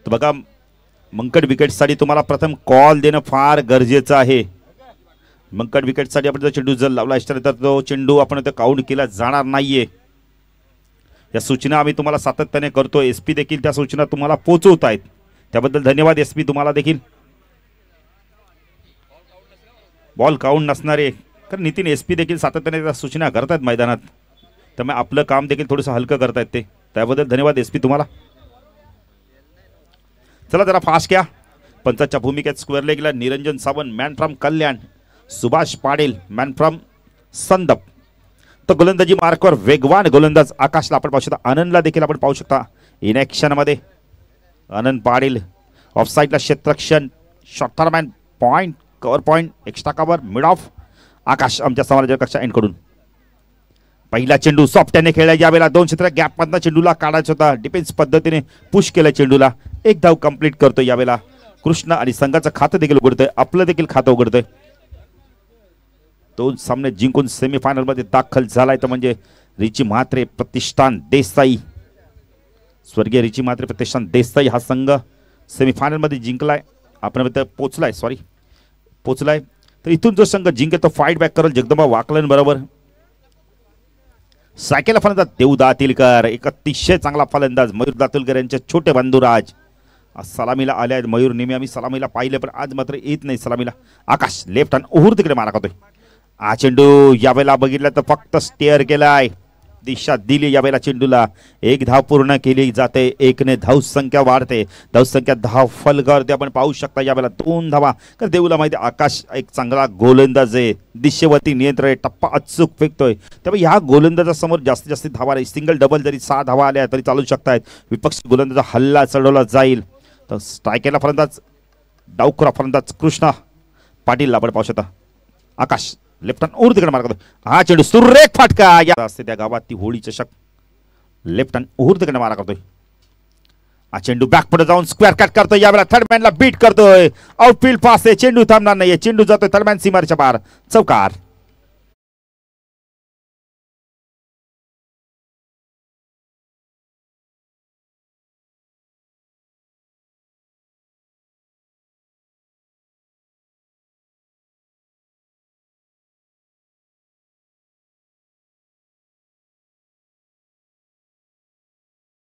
तर बघा मंकड विकेटसाठी तुम्हाला प्रथम कॉल देणं फार गरजेचं आहे. मंकड विकेटसाठी आपण जर चेंडू जर लावला असता तर तो चेंडू आपण काउंट केला जाणार नाहीये. या सूचना आम्ही तुम्हाला सातत्याने करतो. एसपी देखील त्या सूचना तुम्हाला पोहोचवत आहेत, त्याबद्दल धन्यवाद एसपी तुम्हाला देखील. बॉल काउंट नसणारे कारण नितीन एसपी देखील सातत्याने त्या सूचना करतात मैदानात, त्यामुळे आपलं काम देखील थोडंसं हलकं करतायत ते, त्याबद्दल धन्यवाद एसपी तुम्हाला. चला जरा फास्ट घ्या. पंचाच्या भूमिकेत स्क्वेअर लेगला Niranjan Sawant man from Kalyan, Subhash Patil man from Sandap. तर गोलंदाजी मार्कवर वेगवान गोलंदाज आकाशला आपण पाहू शकता, आनंदला देखील आपण पाहू शकता इन ॲक्शन मध्ये. आनंद पाटील ऑफसाईडला क्षेत्ररक्षण, शॉर्टरमॅन point, cover point, extra cover, mid off. Akash आमच्या समालोचक कक्षा एंड कडून पहिला चेंडू सॉफ्टने खेळला. यावेळेला 2 क्षेत्र गॅप मधनं चेंडूला काढायचा होता, डिफेन्स पद्धतीने पुश केलं चेंडूला. एक धाव कंप्लीट करतोय यावेळेला कृष्णा आणि संघाचं खातं देखील उघडतंय, आपलं देखील खातं उघडतंय. 2 सामने जिंकून सेमीफायनल मध्ये दाखल झालाय तर म्हणजे रिची म्हात्रे प्रतिष्ठान देसाई, स्वर्गीय रिची म्हात्रे प्रतिष्ठान देसाई हा संघ सेमीफायनल मध्ये जिंकलाय, आपण पोचलाय. तर इथून जो संघ जिंकेल तो फाईट बॅक करेल जगदंबा वाकलन बरोबर. सायकेला फलंदाज देव दातीलकर, एक अतिशय चांगला फलंदाज मयूर दातीलकर यांचे छोटे बंधुराज सलामीला आले आहेत. मयूर नेहमी आम्ही सलामीला पाहिले पण आज मात्र येत नाही सलामीला. आकाश लेफ्ट हँड ओव्हर तिकडे मारा करतोय. हा चेंडू यावेळेला बघितला तर फक्त स्टेअर केलाय, दिशा दिली यावेळेला चेंडूला. 1 धाव पूर्ण केली जाते, 1 ने धाव संख्या वाढते, धाव संख्या 10 फलक आपण पाहू शकता. यावेळेला 2 धावा. कारण देऊला माहिती आकाश एक चांगला गोलंदाज आहे, दिशेवरती नियंत्रण, टप्पा अचूक फेकतोय. त्यामुळे ह्या गोलंदाजासमोर जास्तीत जास्त धावा नाही, सिंगल डबल जरी 6 धावा आल्या तरी चालू शकतायत. विपक्षी गोलंदाजा हल्ला चढवला जाईल. तर स्ट्रायकेला फलंदाज डावखुरा फलंदाज कृष्णा पाटील आपण पाहू शकता. आकाश लेफ्ट हँड ओव्हर तिकडे मार करतो. हा चेंडू सुरेख फाटका या असते त्या गावात ती होळी चषक. लेफ्ट हँड ओव्हर तिकडे मारा करतोय. हा चेंडू बॅक पुढे जाऊन स्क्वेअर कट करतोय, यावेळेला थर्डमॅनला बीट करतोय. आउटफील्ड पास आहे, चेंडू थांबणार नाहीये, चेंडू जातोय थर्डमॅन सीमारच्या बाहेर, चौकार.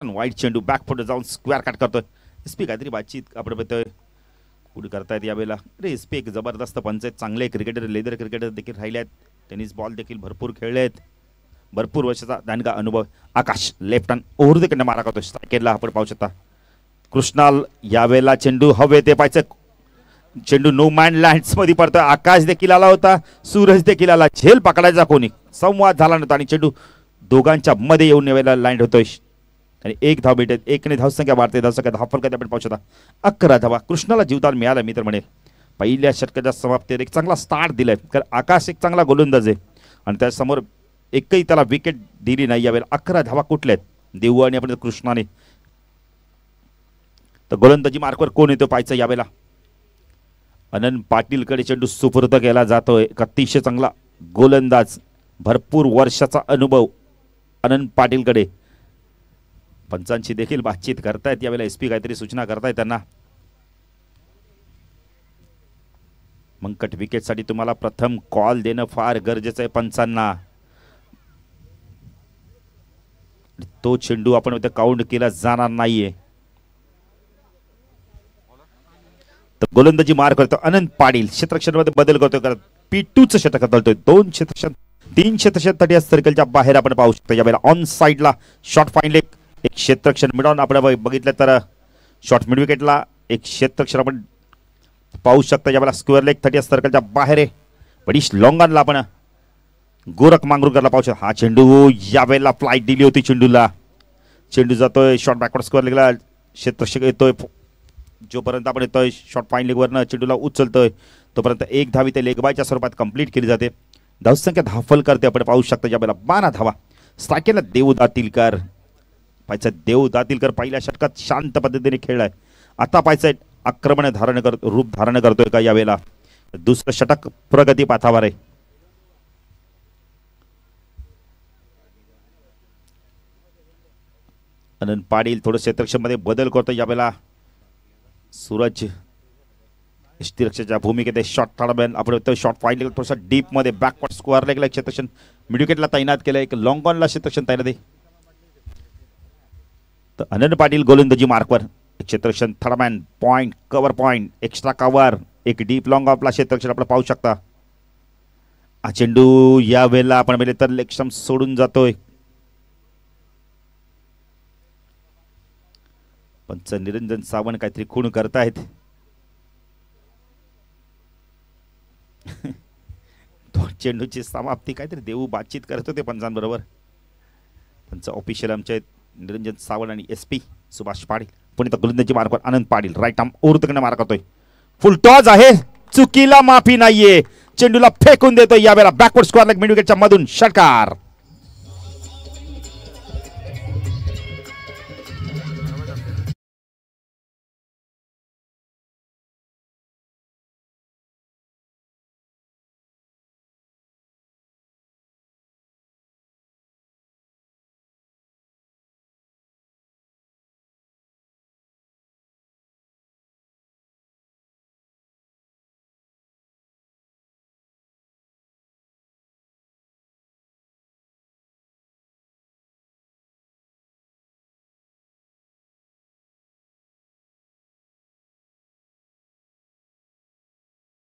वाईट चेंडू बॅक पुढे जाऊन स्क्वेअर कट करतोय. एसपी काहीतरी बातचीत आपण बघतोय कुठे करतायत यावेळेला. अरे एसपी एक जबरदस्त पंच आहेत, चांगले क्रिकेटर, लेदर क्रिकेटर देखील राहिले आहेत, टेनिस बॉल देखील भरपूर खेळले आहेत, भरपूर वर्षाचा दांडगा अनुभव. आकाश लेफ्ट हँड ओव्हर तिकडनं मारा करतोय. स्ट्रायकेला आपण पाहू शकता कृष्णाल. यावेळेला चेंडू हवे ते पाहिजे, चेंडू नो मॅन लँड्स मध्ये पडतोय. आकाश देखील आला होता, सूरज देखील आला, झेल पकडायचा कोणी संवाद झाला नव्हता आणि चेंडू दोघांच्या मध्ये येऊन यावेळेला लँड होतोय आणि 1 धाव भेटत, 1 ने धाव संख्या वाढते, धाव संख्या 10 फलकात आपण पाहू शकता. 11 धावा. कृष्णाला जीवदान मिळालं मी तर म्हणेल. पहिल्या षटकाच्या समाप्तीत एक चांगला स्टार्ट दिलाय, कारण आकाश एक चांगला गोलंदाज आहे आणि त्यासमोर एकही त्याला विकेट दिली नाही. यावेळेला 11 धावा कुठल्या आहेत देऊ आणि आपण कृष्णाने. तर गोलंदाजी मार्कवर कोण येतो पाहायचं यावेळेला. अनंत पाटीलकडे चेंडू सुपूर्द केला जातोय. एक अतिशय चांगला गोलंदाज, भरपूर वर्षाचा अनुभव अनंत पाटीलकडे. पंचांची देखील बातचीत करतायत यावेळेला, एसपी काहीतरी सूचना करतायत त्यांना. मंकट विकेटसाठी तुम्हाला प्रथम कॉल देणं फार गरजेचं आहे पंचांना. तो चेंडू आपण काउंट केला जाणार नाहीये. तर गोलंदाजी मार करतो अनंत पाटील, क्षेत्ररक्षणामध्ये बदल करतोय, कारण P2चं षटक तळतोय. 2 क्षेत्ररक्षण 3 क्षेत्ररक्षण 30 सर्कलच्या बाहेर आपण पाहू शकतो. यावेळेला ऑन साइडला शॉर्ट फाईन लेग, एक क्षेत्ररक्षण मिडॉन आपण बघितलं तर शॉर्ट मिड विकेटला एक क्षेत्ररक्षण आपण पाहू शकता. यावेळेला स्क्वेअर लेग 30 सर्कलच्या बाहेर आहे. बडीश लॉंगनला आपण गोरख मांगरूकरला पाहू शकतो. हा चेंडू यावेळेला फ्लाईट दिली होती चेंडूला, चेंडू जातोय शॉर्ट बॅकवर्ड स्क्वेअर लेगला, क्षेत्ररक्षक येतोय, जोपर्यंत आपण येतोय शॉर्ट फाईन लेगवरनं चेंडूला उचलतोय तोपर्यंत 1 धाव इथे लेगबायच्या स्वरूपात कंप्लीट केली जाते. धावसंख्या 10 फल करते आपण पाहू शकता. यावेळेला 12 धावा. स्ट्रायकेला देव दातीलकर पाहिजे. देव दातीलकर पहिल्या षटकात शांत पद्धतीने खेळलाय, आता पाहिजे आक्रमण रूप धारण करतोय का यावेळेला. दुसरं षटक प्रगती पाथावर आहे. अनंत पाटील थोडं क्षेत्ररक्षण मध्ये बदल करतो यावेळेला. सूरज यष्टिरक्षाच्या भूमिकेत शॉट थाळबॅन आपण शॉट फाईन थोडासा डीप मध्ये बॅकवर्ड स्क्वेअर लेगला क्षेत्रक्षण मिडविकेटला तैनात केलं एक लॉंग ऑनला क्षेत्रक्षण तैनात आहे तर अनंत पाटील गोलंदाजी मार्कवर क्षेत्रक्षण third man point cover point extra cover एक डीप लॉंग ऑफला क्षेत्रक्षण आपण पाहू शकता हा चेंडू या वेळेला आपण पाहिले तर लेगस्टंप सोडून जातोय पंच निरंजन सावंत काहीतरी खूण करतायत दोन चेंडूची समाप्ती काहीतरी देऊ बातचीत करत होते पंचांबरोबर पंच ऑफिशियल आमचे निरंजन सावंत आणि SP सुभाष पाटील पुणे गोलंदाजी मार्कवर आनंद पाटील राईट आर्म ओरतकडे मार करतोय फुल टॉस आहे चुकीला माफी नाहीये चेंडूला फेकून देतोय यावेळेला बॅकवर्ड स्क्वेअर लेग मिडविकेटच्या मधून षटकार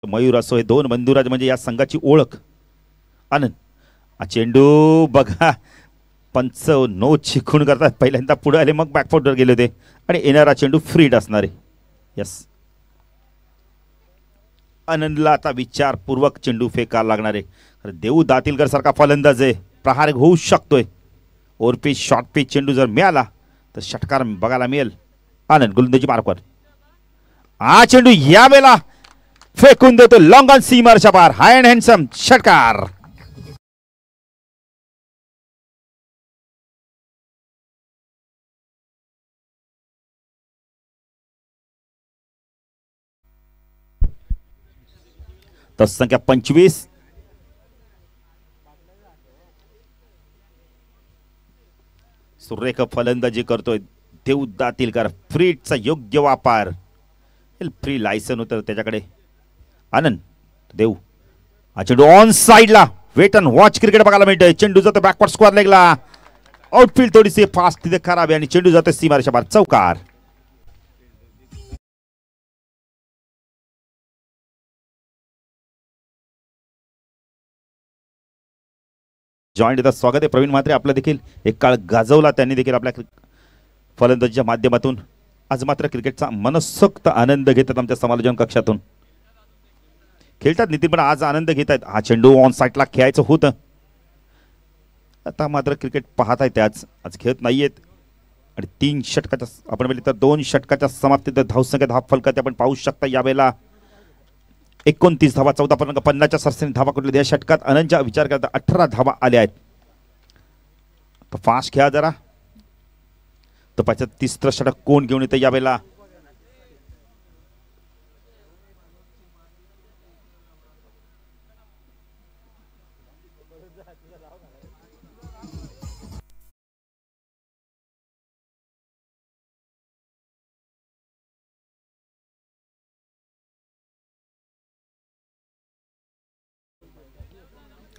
मयूर असो हे दोन बंधुराज म्हणजे या संघाची ओळख आनंद हा चेंडू बघा पंच नो चिखून करतात पहिल्यांदा पुढे आले मग बॅकफुटवर गेले होते आणि येणारा चेंडू फ्रीड असणार आहे यस आनंदला आता विचारपूर्वक चेंडू फेकायला लागणार आहे देऊ दातीलकर सारखा फलंदाज आहे प्रहार होऊ शकतोय ओव्हर पिच शॉर्ट पिच चेंडू जर मिळाला तर षटकार बघायला मिळेल आनंद गोलंदाजी मार्कवर हा चेंडू या वेळेला फेकून देतो लॉंग ऑन सीमारच्या पार हाय अँड हँडसम षटकार तस संख्या 25 सुरेख फलंदाजी करतोय देऊ दातीलकर फ्रीटचा योग्य वापर फ्री लायसन होतं त्याच्याकडे आनंद देऊ हा चेंडू ऑन साइडला वेट अँड वॉच क्रिकेट बघायला मिळतंय चेंडू जातो बॅकवर्ड स्क्वेअर लेगला आउटफील्ड थोडीशी फास्ट तिथे खराब आहे आणि चेंडू जातो सीमारेषा पार चौकार जॉईंट येतात स्वागत आहे प्रवीण म्हात्रे आपला देखील एक काळ गाजवला त्यांनी देखील आपल्या फलंदाजीच्या माध्यमातून आज मात्र क्रिकेटचा मनसोक्त आनंद घेतात आमच्या समालोचन कक्षातून खेळतात नितीन पण आज आनंद घेत आहेत हा चेंडू ऑन साईडला खेळायचं होतं आता मात्र क्रिकेट पाहत आहेत आज खेळत नाहीयेत आणि 3 षटकाच्या आपण म्हणजे तर 2 षटकाच्या समाप्तीत धावसंख्या धाव फलकात आपण पाहू शकता यावेळेला 29 धावा 14.50च्या सरसरीने धावा कुठल्या या षटकात आनंदच्या विचार करता 18 धावा आल्या आहेत तर फास्ट खेळा जरा तर पाहिजे तिसरं षटक कोण घेऊन येतं यावेळेला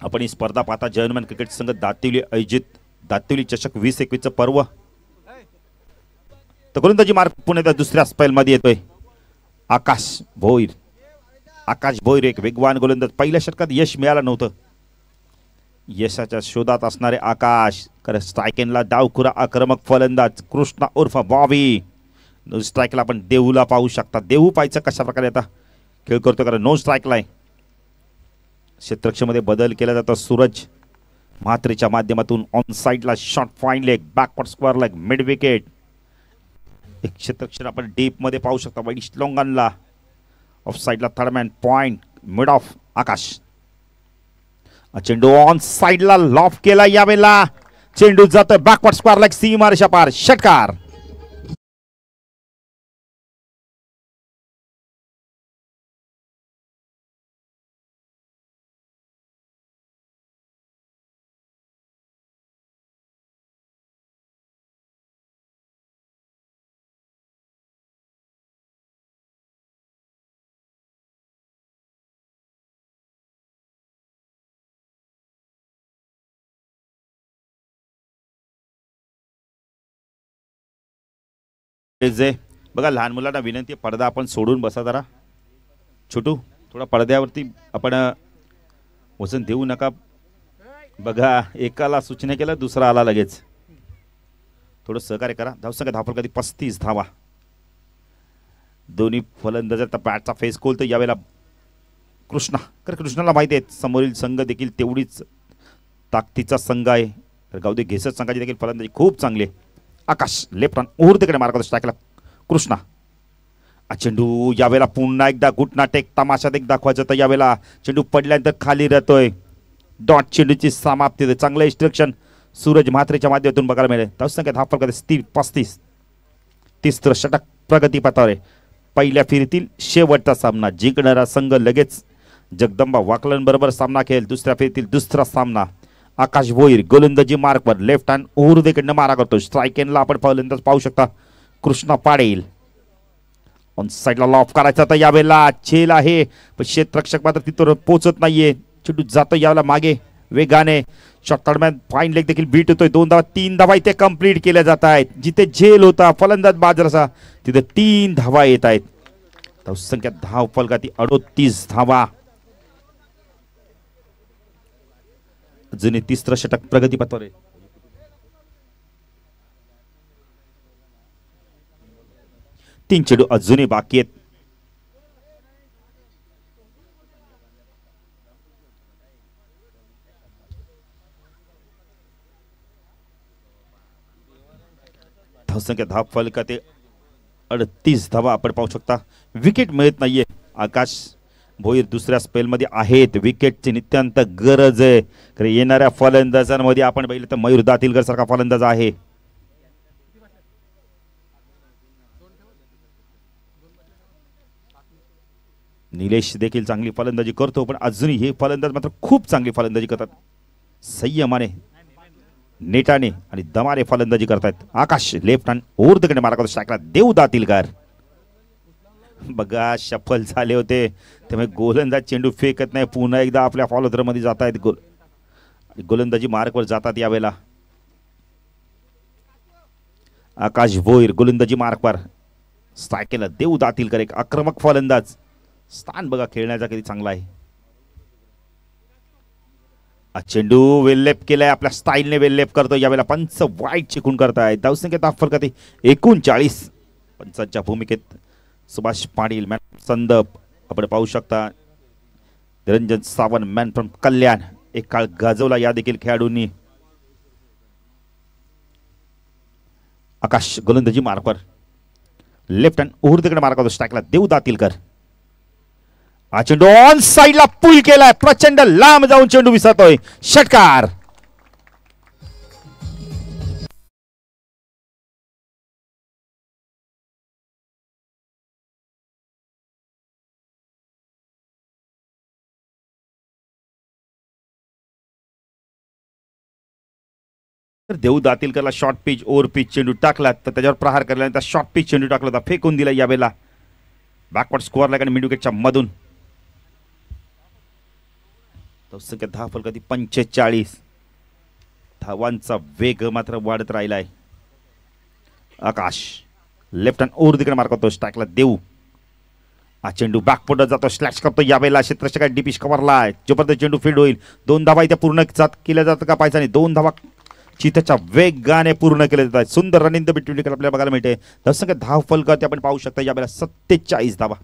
आपण ही स्पर्धा पाहता जर्मन क्रिकेट संघ दातिवली आयोजित दातिवली चषक 2021 पर्व तर गोलंदाजी मार्क पुणे दुसऱ्या स्पेल मध्ये येतोय आकाश भोईर एक वेगवान गोलंदाज पहिल्या षटकात यश मिळालं नव्हतं यशाच्या शोधात असणारे आकाश स्ट्रायकेनला डावखुरा आक्रमक फलंदाज कृष्णा उर्फ बॉबी नो स्ट्राईकला आपण देऊला पाहू शकता देऊ पाहायचं कशा प्रकारे आता खेळ करतो कारण नो स्ट्राईकला आहे क्षेत्रक्षमध्ये बदल केला जातो सूरज म्हात्रेच्या माध्यमातून ऑन साइडला shot fine leg backward square leg mid wicket एक क्षेत्रक्षण आपण डीप मध्ये पाहू शकता वाईट लॉंगनला ऑफ साइडला थर्डमॅन पॉइंट मिड ऑफ आकाश चेंडू ऑन साइडला लॉफ केला यावेळेला चेंडू जातोय बॅकवर्ड स्क्वेअर लेग सीमारेषा पार षटकार जे बघा लहान मुलांना विनंती आहे, पडदा आपण सोडून बसा जरा. छोटू थोडा पडद्यावरती आपण वजन देऊ नका. बघा एकाला सूचना केलं दुसरा आला लगेच. थोडं सहकार्य करा. धावसंख्या धावफल कधी 35 धावा. दोन्ही फलंदाजांचा बॅटचा फेस खोलतो यावेळेला कृष्णा. कारण कृष्णाला माहिती आहे समोरील संघ देखील तेवढीच ताकदीचा संघ आहे. तर गावदे घेसत संघाची देखील फलंदाजी खूप चांगली आहे. आकाश लेफ्ट हँड ओव्हर मार्ग करतो स्ट्राईकला कृष्णा. चेंडू यावेळेला पुन्हा एकदा घुटना टेक तमाशात एक दाखवायचं तर यावेळेला चेंडू पडल्यानंतर खाली राहतोय. डॉट चेंडूची समाप्ती. चांगलं इन्स्ट्रक्शन सूरज म्हात्रेच्या माध्यमातून बघायला मिळेल. धावसंख्या धावफल कधी 35. तिसरं षटक प्रगतीपथावर आहे. पहिल्या फेरीतील शेवटचा सामना जिंकणारा संघ लगेच जगदंबा वाकलन बरोबर सामना खेळेल. दुसऱ्या फेरीतील दुसरा सामना आकाश भोईर गोलंदाजी मार्कवर लेफ्ट हँड ओव्हरदेखील मारा करतो. स्ट्राईक एंडला आपण फलंदाज पाहू शकता कृष्णा पाडेल. ऑन साईडला लॉफ करायचा तर यावेळेला झेल आहे पण क्षेत्ररक्षक मात्र तिथं पोहोचत नाहीये. चेंडू जातो यावेळेला मागे वेगाने. शॉट दरम्यान फाईन लेग देखील बीट होतोय. 2 धावा 3 धावा इथे कंप्लीट केल्या जात आहेत. जिथे झेल होता फलंदाज बाजरसा तिथे 3 धावा येत आहेत. धावसंख्या धाव फलकाती 38 धावा. अजूनही तिसरं षटक प्रगतीपथावर आहे. तीन चेंडू अजूनही बाकी आहेत. धावसंख्या धाव फलकाते 38 धावा आपण पाहू शकता. विकेट मिळत नाहीये. आकाश भोईर दुसऱ्या स्पेलमध्ये आहेत. विकेटची नित्यांत गरज आहे. कारण येणाऱ्या फलंदाजांमध्ये आपण पाहिलं तर मयूर दातीलकर सारखा फलंदाज आहे. निलेश देखील चांगली फलंदाजी करतो पण अजूनही हे फलंदाज मात्र खूप चांगली फलंदाजी करतात. संयमाने नेटाने आणि दमाने फलंदाजी करतात. आकाश लेफ्ट हँड ओव्हरकडे मारा करतो स्ट्राईकला देव दातीलकर. बघा सफल झाले होते त्यामुळे गोलंदाज चेंडू फेकत नाही. पुन्हा एकदा आपल्या फॉलोथ्रोमध्ये जात आहेत. गोलंदाजी मार्कवर जातात यावेळेला. आकाश भोईर गोलंदाजी मार्कवर स्ट्राईकला देव दातीलकर एक आक्रमक फलंदाज. स्थान बघा खेळण्याचा किती चांगला आहे. चेंडू वेल्लेप केलाय आपल्या स्टाईलने वेल्लेप करतो यावेळेला. पंच वाईट चिकून करताय. धावसंख्या धाव फलकाती 39. पंचांच्या भूमिकेत सुभाष पाटील मॅन संदप आपण पाहू शकता. निरंजन सावंत मॅन फ्रॉम कल्याण एक काळ गाजवला या देखील खेळाडूंनी. आकाश गोलंदाजी मार्कवर लेफ्ट हँड ओव्हरकडे मार्क करतो स्ट्राईकला देव दातीलकर. चेंडू ऑन साइडला पुल केलाय. प्रचंड लांब जाऊन चेंडू विसरतोय. षटकार. देव दातीलकरला शॉर्ट पिच ओव्हर पिच चेंडू टाकला तर त्याच्यावर प्रहार केल्यानंतर शॉर्ट पिच चेंडू टाकला होता फेकून दिला यावेळेला बॅकवर्ड स्कोअर लाईन आणि मिड विकेटच्या मधून. धावसंख्या धाव फलकाती 45. धावांचा वेग मात्र वाढत राहिलाय. आकाश लेफ्ट हँड ओव्हर तिकडे मार्क करतो स्ट्राईकला देऊ. चेंडू बॅकफुटत जातो स्लॅश करतो यावेळेला क्षेत्ररक्षक डीपीश कव्हरला. जबरदस्त चेंडू फील्ड होईल. 2 धावा इथे पूर्ण केल्या जातात का पाहायचा नाही. 2 धावा चित्याच्या वेगाने पूर्ण केले जातात. सुंदर रनिंग द बिटवीन आपल्याला बघायला मिळते. धावसंख्या धाव फलकाती आपण पाहू शकता यावेळेला 47 धावा.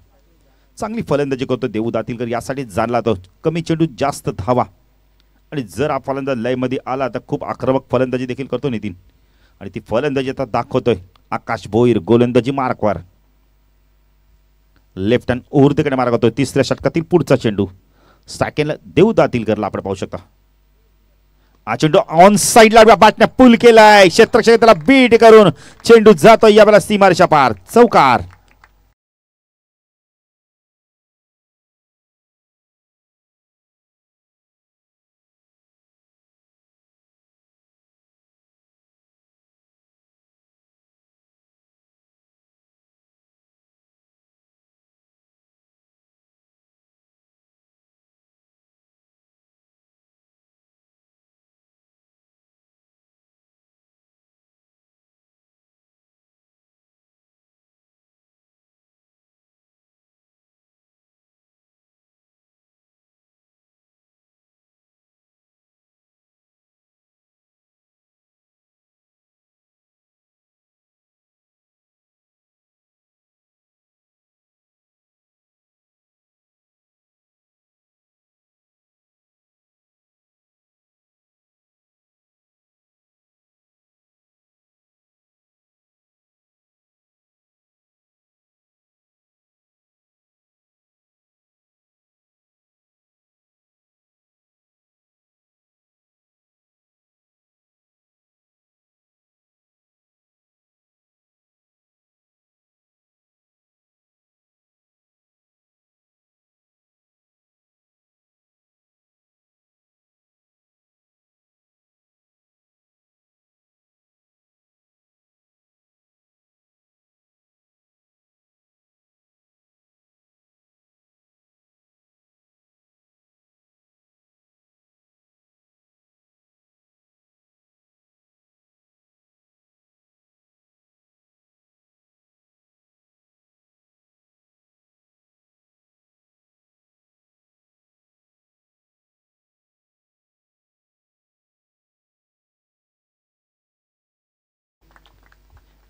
चांगली फलंदाजी करतो देऊ दातीलकर. यासाठी जाणला तो कमी चेंडू जास्त धावा आणि जर हा फलंदाज लयमध्ये आला तर खूप आक्रमक फलंदाजी देखील करतो नितीन आणि ती फलंदाजी आता दाखवतोय आकाश भोईर गोलंदाजी मार्कवर. लेफ्ट हँड ओव्हरकडे मार्क करतोय. तिसऱ्या षटकातील पुढचा चेंडू स्ट्राईकला देऊ दातीलकरला आपण पाहू शकता. चेंडू ऑन साइडला बॅटने पुल केलाय. क्षेत्ररक्षक त्याला बीट करून चेंडू जातो यावेळेला सीमारेषा पार. चौकार.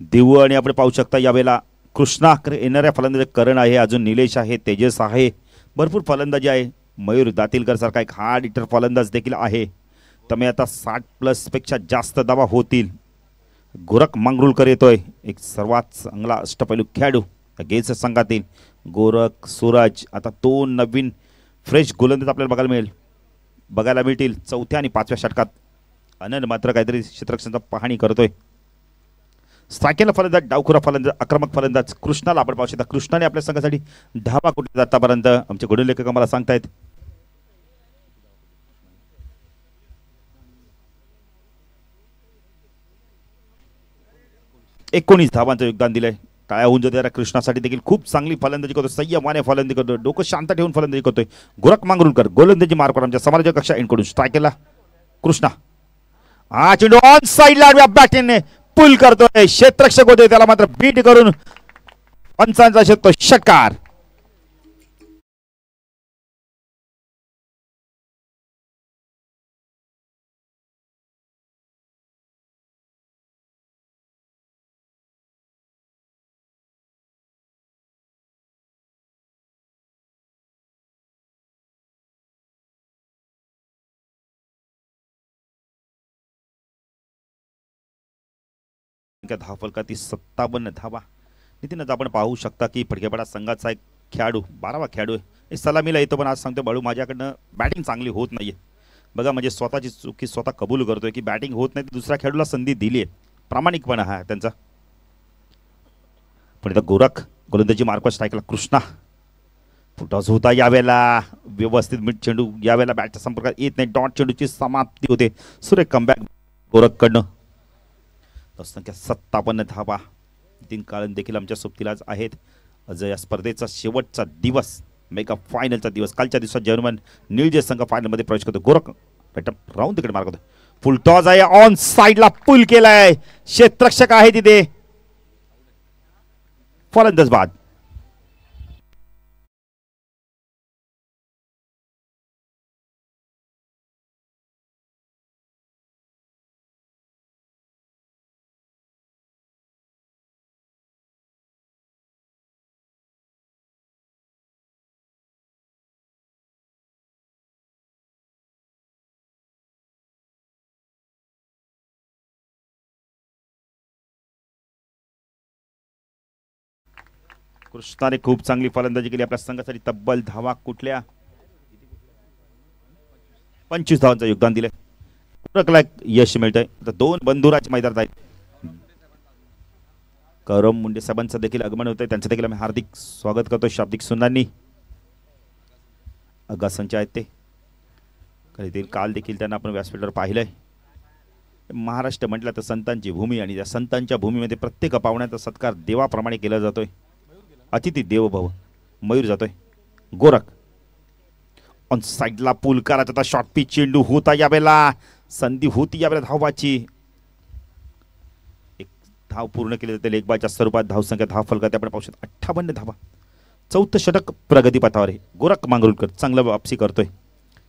देऊ आणि आपण पाहू शकता यावेळेला कृष्णा येणाऱ्या फलंदाज करण आहे, अजून निलेश आहे, तेजस आहे, भरपूर फलंदाजी आहे. मयूर दातीलकर सारखा एक हार्ड हिटर फलंदाज देखील आहे. त्यामुळे आता 60+ पेक्षा जास्त धावा होतील. गोरख मांगरुळकर येतोय, एक सर्वात चांगला अष्टपैलू खेळाडू गेस संघातील. गोरख, सूरज, आता 2 नवीन फ्रेश गोलंदाज आपल्याला बघायला मिळतील 4थ्या आणि 5व्या षटकात. आनंद मात्र काहीतरी क्षेत्ररक्षणाचा पाहणी करतोय. स्ट्रायकरला फलंदाज, डावखुरा फलंदाज, आक्रमक फलंदाज कृष्णाला आपण पाहू शकता. कृष्णाने आपल्या संघासाठी धावा कुठे आतापर्यंत आमचे घडून लेखक आम्हाला सांगतायत. एकोणीस धावांचं योगदान दिलंय. टाळ्या होऊन जाते कृष्णासाठी देखील खूप चांगली फलंदाजी करतो, संयमाने फलंदाजी करतो, डोकं शांत ठेवून फलंदाजी करतोय. गोरख मांगरुळकर गोलंदाजी मार्कवर आमच्या समालोचक कक्षा एंड कडून. स्ट्रायकरला कृष्णा, हा चेंडू ऑन साइडला बॅटिंगने पुल करतोय, क्षेत्ररक्षक होते त्याला मात्र बीट करून पंचांचा शकतो षटकार. धावफलकातील 57 धावा. नितीन आपण पाहू शकता की फडकेपाडा संघाचा एक खेळाडू 12वा खेळाडू आहे. सलामीला येतो, पण आज सांगतो बाळू माझ्याकडनं बॅटिंग चांगली होत नाहीये. बघा म्हणजे स्वतःची चुकी स्वतः कबूल करतोय की बॅटिंग होत नाही, दुसऱ्या खेळाडूला संधी दिली आहे. प्रामाणिकपणा हा त्यांचा. पण इथं गोरख गोलंदाजी मार्कवर. स्ट्रायकला कृष्णा, फुटॉस होता यावेळेला व्यवस्थित मिड चेंडू यावेळेला बॅटच्या संपर्कात येत नाही. डॉट चेंडूची समाप्ती होते. सुरेख कमबॅक गोरखकडनं. संख्या 57 धावा. नितीन काळन देखील आमच्या सोबतीलाच आहेत. या स्पर्धेचा शेवटचा दिवस, मेगा फायनलचा दिवस. कालच्या दिवसात जर्मन निळजे संघ फायनलमध्ये प्रवेश करतो. गोरख राऊंड तिकडे मार्क होतो. फुल टॉस आहे, ऑन साइडला पुल केलाय, क्षेत्ररक्षक आहे तिथे, फलंदाज बाद. कृष्णाने खूप चांगली फलंदाजी केली आपल्या संघासाठी. तब्बल धावा कुठल्या 25 धावांचं योगदान दिले. गोरखला यश मिळतंय. आता 2 बंधुराज मैदानात आहेत. करम मुंडे साहेबांचं देखील आगमन होतंय, त्यांचं देखील आम्ही हार्दिक स्वागत करतो शाब्दिक सुनांनी. अगासंच आहेत ते. काल देखील त्यांना आपण व्यासपीठावर पाहिलंय. महाराष्ट्र म्हटलं तर संतांची भूमी, आणि त्या संतांच्या भूमीमध्ये प्रत्येक पाहुण्याचा सत्कार देवाप्रमाणे केला जातोय. अतिथी देव भव. मयूर जातोय. गोरख ऑन साइडला पुल करायचा. शॉर्ट पिच चेंडू होता यावेळेला, संधी होती यावेळेला धावाची. एक धाव पूर्ण केली जाते लेगबाच्या स्वरूपात. धावसंख्या धावफलकात आपण पाहू शकतो 58 धावा. 4थं षटक प्रगतीपथावर आहे. गोरख मांगरुळकर चांगलं वापसी करतोय.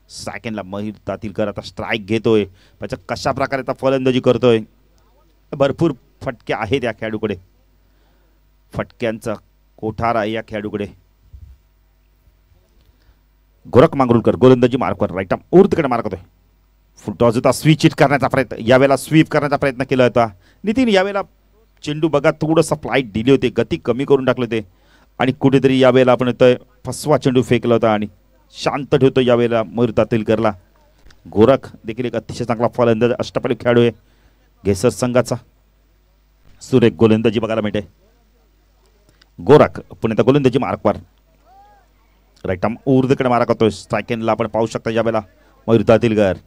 सेकंडला मयूर दातीलकर आता स्ट्राईक घेतोय. त्याच्या कशा प्रकारे आता फलंदाजी करतोय. भरपूर फटके आहेत या खेळाडूकडे, फटक्यांचा कोठार आहे या खेळाडूकडे. गोरख मांगरुळकर गोलंदाजी मार्कवर. राईट आर्म उर्दकडे मार्क होतोय. फुल टॉस होता, स्विच हिट करण्याचा प्रयत्न, यावेळेला स्वीप करण्याचा प्रयत्न केला होता. नितीन यावेळेला चेंडू बघा थोडंसं फ्लाईट दिली होती, गती कमी करून टाकले होते, आणि कुठेतरी यावेळेला आपण फसवा चेंडू फेकला होता आणि शांत ठेवतो यावेळेला मयूर दातीलकरला. गोरख देखील एक अतिशय चांगला फलंदाज अष्टपैलू खेळाडू आहे घेसर संघाचा. सुरेख गोलंदाजी बघायला मिळते. गोरख पुणे गोलंदाजी मार्कवर. राईट आर्म उर्दकडे मारा करतोय. स्ट्रायकेनला आपण पाहू शकता यावेळेला मयूर दातीलकर.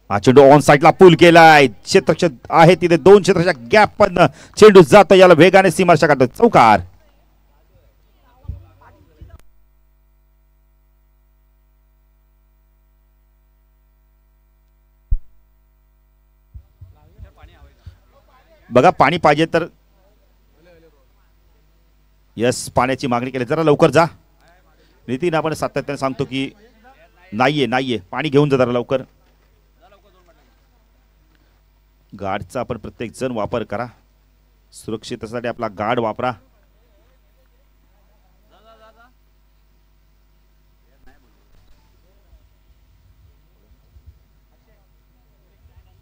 हा चेंडू ऑन साइडला पुल केलाय. क्षेत्ररक्षक आहे तिथे, 2 क्षेत्ररक्षक गॅप पण चेंडू जातो, याला वेगाने सीमारेषा काढतो. चौकार. बघा पाणी पाहिजे तर यस, पाण्याची मागणी केली, जरा लवकर जा. नितीन आपण सातत्याने सांगतो की नाहीये पाणी घेऊन जा जरा लवकर. गार्डचा आपण प्रत्येक जण वापर करा. सुरक्षिततेसाठी आपला गार्ड वापरा.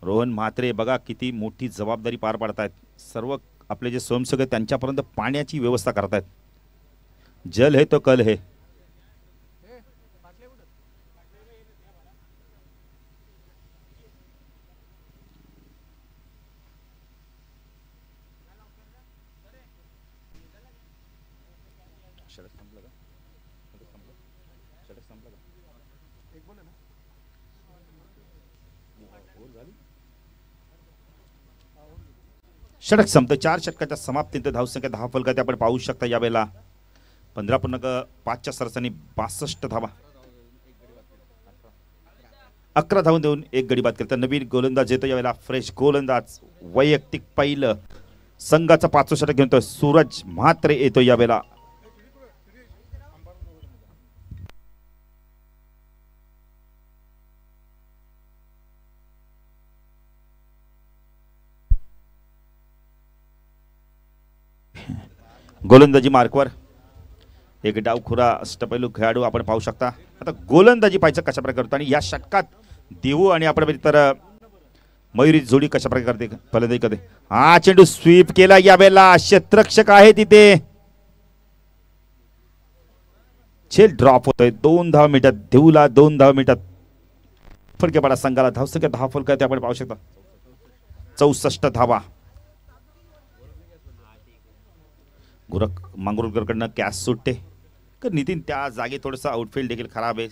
रोहन म्हात्रे बघा किती मोठी जबाबदारी पार पाडतायत. सर्व आपले जे स्वयंसेवक आहेत त्यांच्यापर्यंत पाण्याची व्यवस्था करतायत. जल है तो कल है. षटक संपतं. 4 षटकाच्या समाप्तीनंतर धावसंख्या 10 फलकात आपण पाहू शकता. यावेळेला 15.5च्या सरसाने 62 धावा, 11 धावून देऊन 1 गडी बाद केला. तर नवीन गोलंदाज येतो यावेळेला, फ्रेश गोलंदाज. वैयक्तिक पहिलं संघाचा 5वं षटक घेतोय सूरज म्हात्रे येतो यावेळेला. गोलंदाजी मार्कवर एक डावखुरा अष्टपैलू खेळाडू आपण पाहू शकता. आता गोलंदाजी पाहायचं कशा प्रकारे करतो आणि या षटकात देऊ आणि आपण तर मयुरी जोडी कशा प्रकारे करते फलंदाजी करते. हा चेंडू स्वीप केला यावेळेला. क्षेत्ररक्षक आहे तिथे. झेल ड्रॉप होतोय. 2 धावा मिळतात देऊला. 2 धावा मिळतात फलकेपाडा संघाला. धावसंख्या 10 फलकात आपण पाहू शकता. 64 धावा. गोरख मांगरूळकरकडनं कॅच सुटते. तर नितीन त्या जागी थोडंसं आउटफील्ड देखील खराब आहे.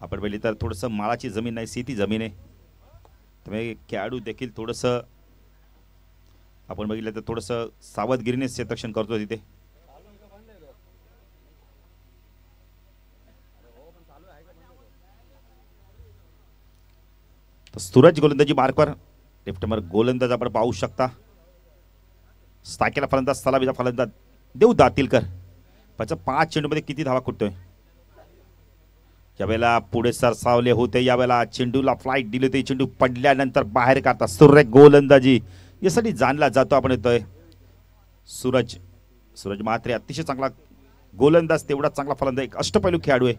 आपण पहिली तर थोडंसं माळाची जमीन नाही, शेती जमीन आहे. त्यामुळे खेळाडू देखील थोडंसं आपण बघितलं तर थोडंसं सावधगिरीने क्षेत्ररक्षण करतो तिथे. तर सूरज गोलंदाजी मार्कवर. लेफ्टमर गोलंदाज आपण पाहू शकता. स्टायकेला फलंदाज, सलामीचा फलंदाज देऊ दातीलकर. 5 चेंडूमध्ये किती धावा कुठतोय. यावेळेला पुढे सरसावले होते. यावेळेला चेंडूला फ्लाईट दिली होती. चेंडू पडल्यानंतर बाहेर काढता. सूर्य गोलंदाजी यासाठी जाणला जातो आपण. येतोय सूरज म्हात्रे. अतिशय चांगला गोलंदाज, तेवढा चांगला फलंदाज, एक अष्टपैलू खेळाडू आहे.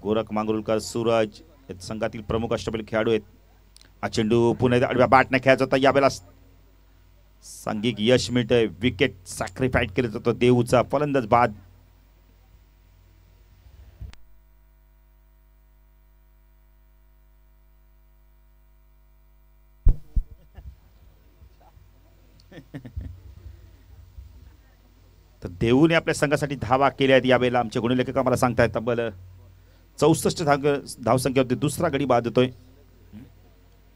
गोरख मांगरूळकर, सूरज या संघातील प्रमुख अष्टपैलू खेळाडू आहेत. हा चेंडू पुणे आडव्या बॅटने खेळायचा होता. यावेळेला सांघिक यश मिळतंय. विकेट सॅक्रिफाईड केलं जातो देऊचा. फलंदाज बाद. तर देऊने आपल्या संघासाठी धावा केल्या आहेत यावेळेला. आमचे गुणलेखक आम्हाला सांगतायत तब्बल 64 धावसंख्येवरती दुसरा गडी बाद होतोय.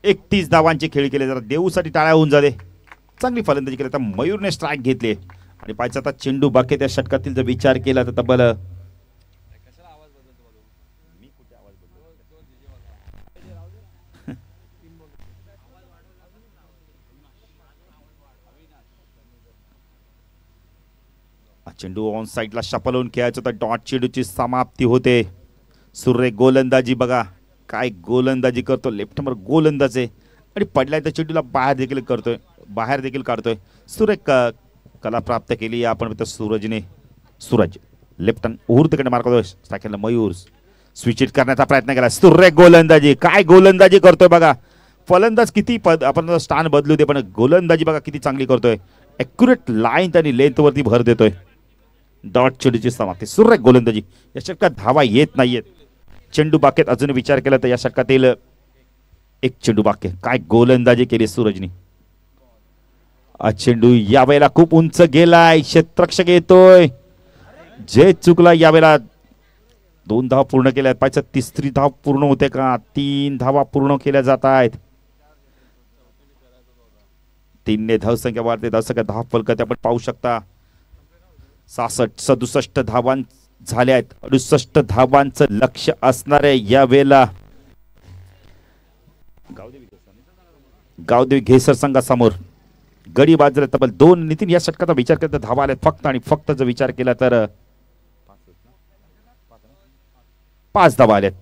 31 धावांचे खेळ केले जातात. देऊसाठी टाळ्या होऊन जाते. चांगली फलंदाजी केली. तर मयूरने स्ट्राईक घेतले आणि पाहिजे आता चेंडू बाकी त्या षटकातील जर विचार केला तर तब्बल चेंडू ऑन साइडला शपलवून खेळायचं तर डॉट चेंडूची समाप्ती होते. सूर्य गोलंदाजी बघा काय गोलंदाजी करतो. लेफ्टमर गोलंदाज आहे आणि पडलाय तर चेंडूला बाहेर देखील काढतोय. सूर्य कला प्राप्त केली आपण. सूरजने लेफ्ट हँड उहूर्तकडे मार्क करतोय. स्ट्रायकरला मयूर स्विच इट करण्याचा प्रयत्न केला. सूर्य गोलंदाजी काय गोलंदाजी करतोय बघा. फलंदाज किती आपण स्थान बदलू दे पण गोलंदाजी बघा किती चांगली करतोय. ॲक्युरेट लाईन आणि लेंथ वरती भर देतोय. डॉट चेंडूची समाप्ती. सूर्य गोलंदाजी. या षटकात धावा येत नाहीयेत. चेंडू बाकेत अजून विचार केला तर या षटकातील एक चेंडू बाकी. काय गोलंदाजी केली सूरजनी. चेंडू यावेळेला खूप उंच गेलाय. क्षेत्ररक्षक येतोय. जे चुकला यावेळेला. 2 धावा पूर्ण केल्या पाहिजे. तिसरी धाव पूर्ण होते का. 3 धावा पूर्ण केल्या जात आहेत. 3ने धावसंख्या वाढते. धावसंख्या 10 फलकात आपण पाहू शकता. 67 धावां झाल्या आहेत. 68 धावांचं लक्ष असणार आहे यावेळेला गावदेवी घेसर संघासमोर. गडी बाद झाले तब्बल 2. नितीन या षटकाचा विचार केला तर धावा आल्यात फक्त आणि फक्त जर विचार केला तर 5 धावा आल्यात.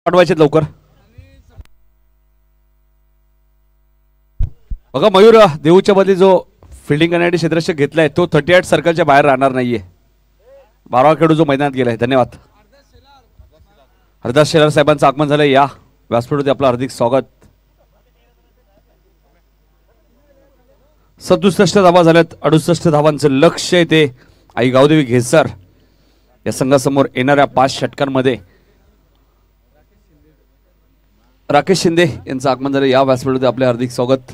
पाठवायचे लवकर. बघा मयूर, देऊच्या बदली जो फिल्डिंग करण्यासाठी क्षेत्ररक्षक घेतलाय तो 38 सर्कलच्या बाहेर राहणार नाहीये. 12वा खेळू जो मैदानात गेलाय. धन्यवाद. हरदास शेलार साहेबांचं आगमन झालंय. या व्यासपीठावरती आपलं हार्दिक स्वागत. 67 धावा झाल्यात. 68 धावांचं लक्ष्य येते आई गावदेवी घेसर या संघासमोर येणाऱ्या 5 षटकांमध्ये. राकेश शिंदे यांचं आगमन झालं. या व्यासपीठावरती आपले हार्दिक स्वागत.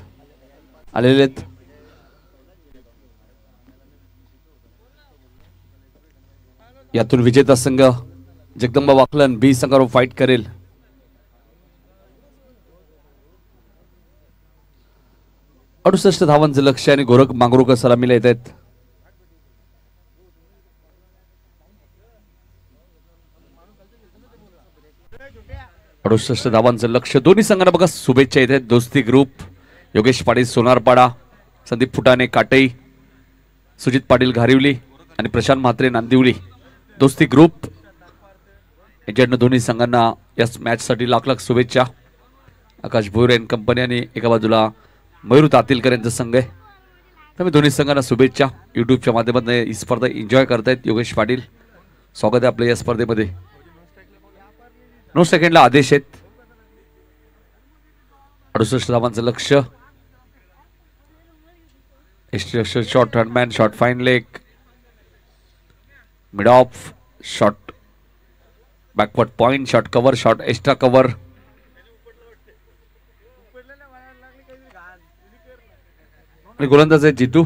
आलेले आहेत. यातून विजेता संघ जगदंबा वाकलन बी संघावर फाईट करेल. अडुसष्ट धावांचं लक्ष्य आणि गोरख मांगरूकर सलामीला येत आहेत. अडुसष्ट धावांचं लक्ष्य. दोन्ही संघांना बघा शुभेच्छा येत आहेत. दोस्ती ग्रुप, योगेश पाटील सोनारपाडा, संदीप फुटाणे काटई, सुजित पाटील घारिवली आणि प्रशांत म्हात्रे नांदिवली. दोस्ती ग्रुप यांच्याकडनं दोन्ही संघांना या मॅचसाठी लाख लाख शुभेच्छा. आकाश भोयर अँड कंपनी आणि एका बाजूला मयूर तातीलकर यांचा संघ आहे. त्यामुळे दोन्ही संघांना शुभेच्छा. युट्यूबच्या माध्यमातून ही स्पर्धा एन्जॉय करतायत योगेश पाटील. स्वागत आहे आपलं या स्पर्धेमध्ये. 9 सेकंडला आदेश आहेत. 68 धावांचं लक्ष्य. शॉर्ट हँडमॅन, short fine leg, mid off, short backward point, short cover, short extra cover. आणि गोलंदाज आहे जितू.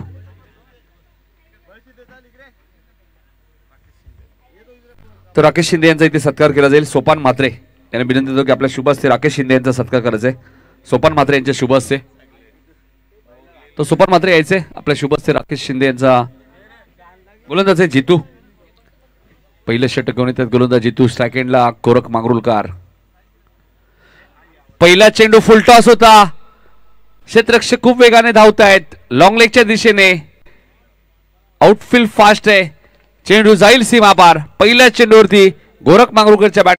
तर राकेश शिंदे यांचा इथे सत्कार केला जाईल. सोपान म्हात्रे यांना विनंती करतो की आपल्या शुभ हस्ते राकेश शिंदे यांचा सत्कार करायचा आहे. सोपान म्हात्रे यांच्या शुभ हस्ते. तो सोपान म्हात्रे यायचे आपल्या शुभ हस्ते. राकेश शिंदे यांचा गोलंदाज आहे जितू. पहिलं षटक घेऊन येतात गोलंदाज जितू. स्ट्राईक एंडला गोरख मांगरुळकर. पहिला चेंडू फुल टॉस होता. क्षेत्ररक्षक खूप वेगाने धावतायत लॉंग लेगच्या दिशेने. आउटफील्ड फास्ट आहे. चेंडू जाईल सीमा पार. पहिल्या चेंडूवरती गोरख मांगरुळकरच्या बॅट